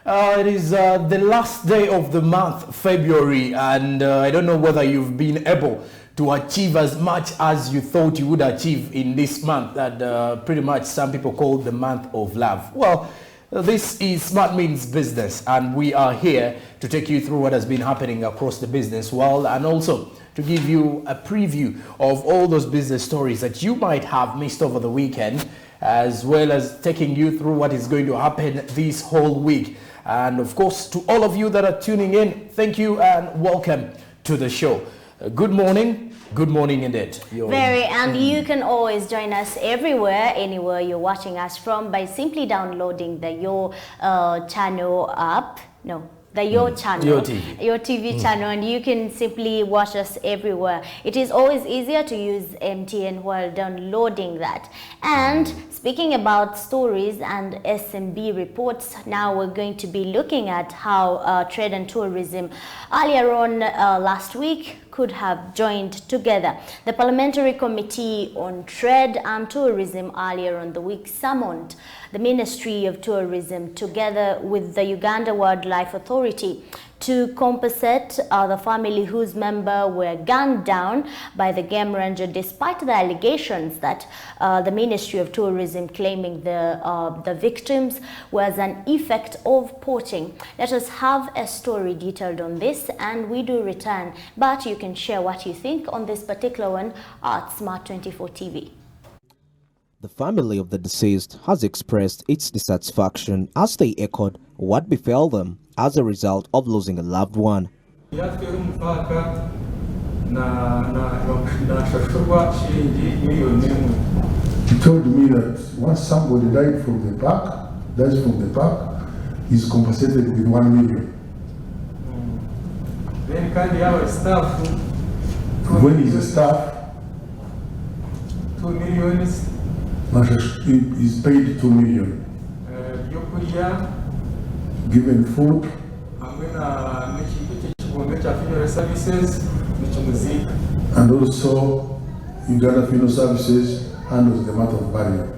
It is the last day of the month, February, and I don't know whether you've been able to achieve as much as you thought you would achieve in this month that pretty much some people call the month of love. Well, this is Smart Means Business, and we are here to take you through what has been happening across the business world and also to give you a preview of all those business stories that you might have missed over the weekend, as well as taking you through what is going to happen this whole week. And of course, to all of you that are tuning in, thank you and welcome to the show. Good morning indeed. And you can always join us everywhere, anywhere you're watching us from by simply downloading the Your channel app. Your TV channel, and you can simply watch us everywhere. It is always easier to use MTN while downloading that. And speaking about stories and SMB reports, now we're going to be looking at how trade and tourism earlier on last week could have joined together. The Parliamentary Committee on Trade and Tourism earlier on the week summoned the Ministry of Tourism together with the Uganda Wildlife Authority to compensate the family whose member were gunned down by the game ranger, despite the allegations that the Ministry of Tourism claiming the victims was an effect of poaching. Let us have a story detailed on this, and we do return, but you can share what you think on this particular one at Smart 24 TV. The family of the deceased has expressed its dissatisfaction as they echoed what befell them as a result of losing a loved one. He told me that once somebody dies from the park, he's compensated with 1 million. Then can they have a staff? When he's a staff, 2 million. He's paid 2 million. Given food. And also, Uganda Funeral Services handles the matter of burial.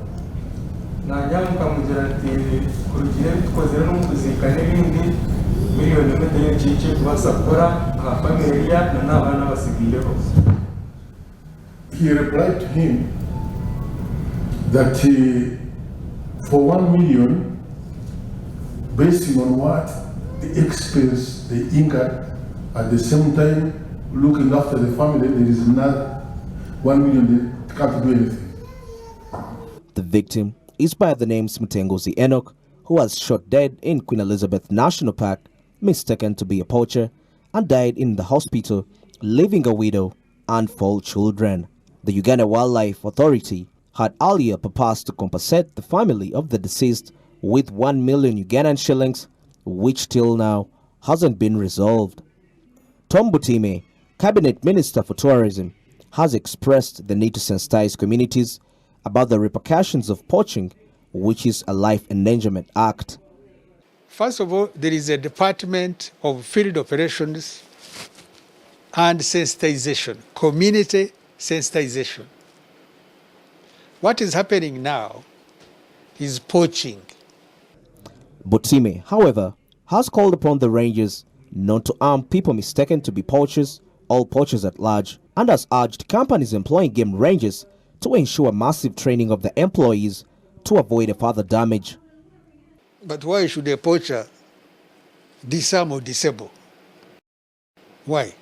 He replied to him that for 1 million, basing on what the expense they incurred, at the same time looking after the family, there is not 1 million, they can't do anything. The victim is by the name Mtengozi Enoch, who was shot dead in Queen Elizabeth National Park, mistaken to be a poacher, and died in the hospital, leaving a widow and 4 children. The Uganda Wildlife Authority had earlier proposed to compensate the family of the deceased with 1 million Ugandan shillings, which till now hasn't been resolved. Tom Butime, Cabinet Minister for Tourism, has expressed the need to sensitize communities about the repercussions of poaching, which is a life endangerment act. First of all, there is a Department of Field Operations and Sensitization, community sensitization. What is happening now is poaching. Butime, however, has called upon the rangers not to arm people mistaken to be poachers or poachers at large, and has urged companies employing game rangers to ensure massive training of the employees to avoid a further damage. But why should a poacher disarm or disable? Why?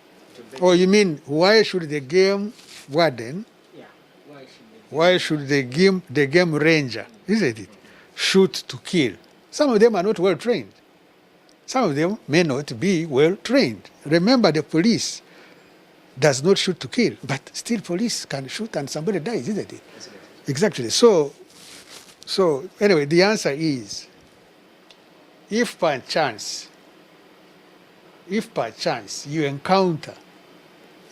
Or you mean, why should the game warden, why should the game ranger, isn't it, shoot to kill? Some of them are not well trained. Some of them may not be well trained. Remember, the police does not shoot to kill, but still police can shoot and somebody dies, isn't it? Exactly. So anyway, the answer is, if by chance you encounter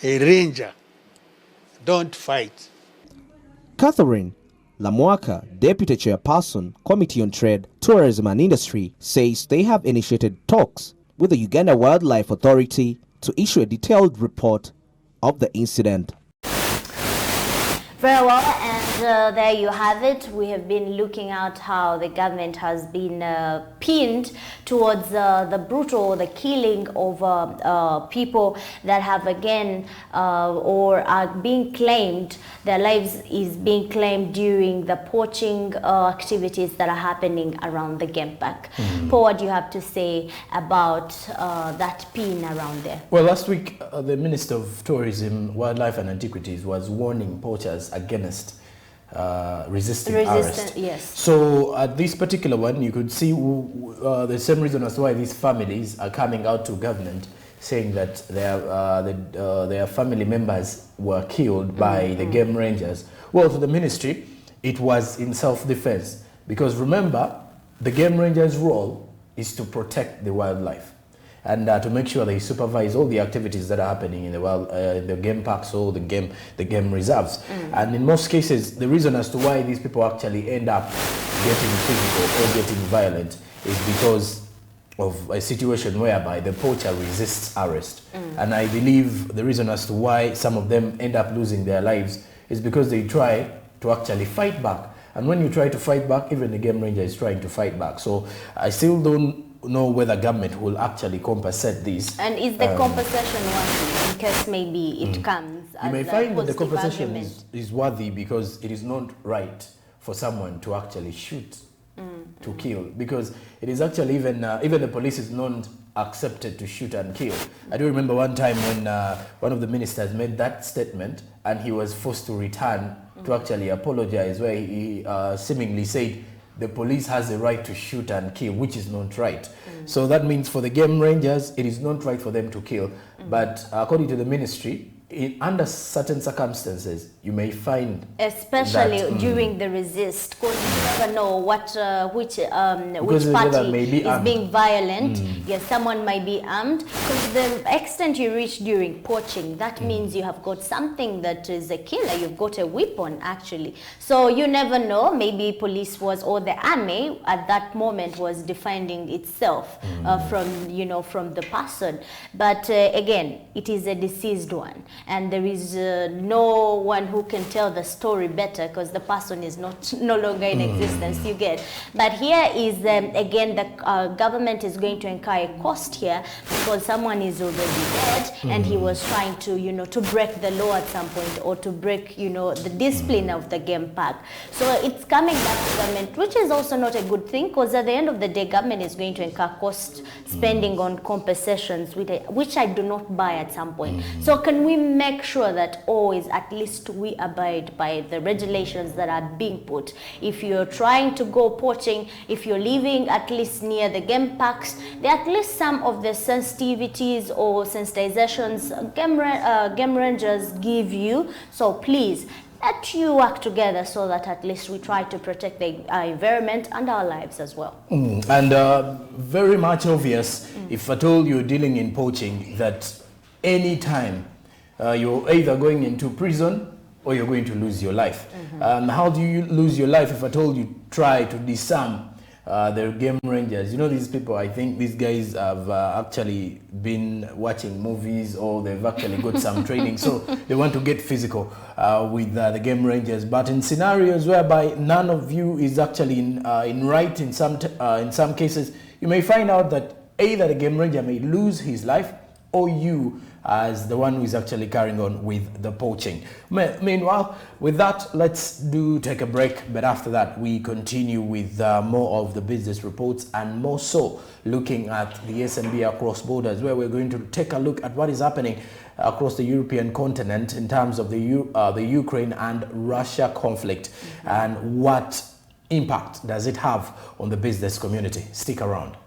a ranger, don't fight. Catherine Lamwaka, Deputy Chairperson, Committee on Trade, Tourism and Industry, says they have initiated talks with the Uganda Wildlife Authority to issue a detailed report of the incident. Very well, and there you have it. We have been looking at how the government has been pinned towards the brutal, the killing of people that have again or are being claimed, their lives is being claimed during the poaching activities that are happening around the game park. Paul, what do you have to say about that pin around there? Well, last week, the Minister of Tourism, Wildlife and Antiquities was warning poachers against resisting arrest. Yes. So at this particular one, you could see the same reason as why these families are coming out to government saying that their family members were killed by the game rangers. Well, to the ministry, it was in self-defense, because remember, the game rangers' role is to protect the wildlife and to make sure they supervise all the activities that are happening in the game parks or the game reserves. And in most cases, the reason as to why these people actually end up getting physical or getting violent is because of a situation whereby the poacher resists arrest. And I believe the reason as to why some of them end up losing their lives is because they try to actually fight back. And when you try to fight back, even the game ranger is trying to fight back. So I still don't know whether government will actually compensate this. And is the compensation worthy in case maybe it comes as you may find that the positive compensation argument? is worthy because it is not right for someone to actually shoot to kill, because it is actually even the police is not accepted to shoot and kill. I do remember one time when one of the ministers made that statement and he was forced to return to actually apologize, where he seemingly said the police has a right to shoot and kill, which is not right. So that means for the game rangers, it is not right for them to kill. But according to the ministry, under certain circumstances, you may find, especially that, during the resist, because you never know what which Because party may be is armed. being violent. Yes, someone might be armed. Because the extent you reach during poaching, that means you have got something that is a killer. You've got a weapon actually. So you never know. Maybe police was, or the army at that moment was defending itself from the person. But again, it is a deceased one. And there is no one who can tell the story better because the person is no longer in existence, you get. But here is, again, the government is going to incur a cost here because someone is already dead and he was trying to, to break the law at some point or to break, the discipline of the game park. So it's coming back to government, which is also not a good thing because at the end of the day, government is going to incur cost spending on compensations, which I do not buy at some point. So can we make sure that always at least we abide by the regulations that are being put? If you're trying to go poaching, if you're living at least near the game parks, there are at least some of the sensitivities or sensitizations game rangers give you. So please, let you work together so that at least we try to protect the environment and our lives as well. And very much obvious, if at all you're dealing in poaching, that any time you're either going into prison or you're going to lose your life. How do you lose your life if at all you try to disarm the game rangers? These people, I think these guys have actually been watching movies or they've actually got some training, so they want to get physical with the game rangers. But in scenarios whereby none of you is actually in right, in some cases, you may find out that either the game ranger may lose his life or you as the one who is actually carrying on with the poaching. Meanwhile, with that, let's take a break. But after that, we continue with more of the business reports and more so looking at the SMB across borders, where we're going to take a look at what is happening across the European continent in terms of the Ukraine and Russia conflict and what impact does it have on the business community. Stick around.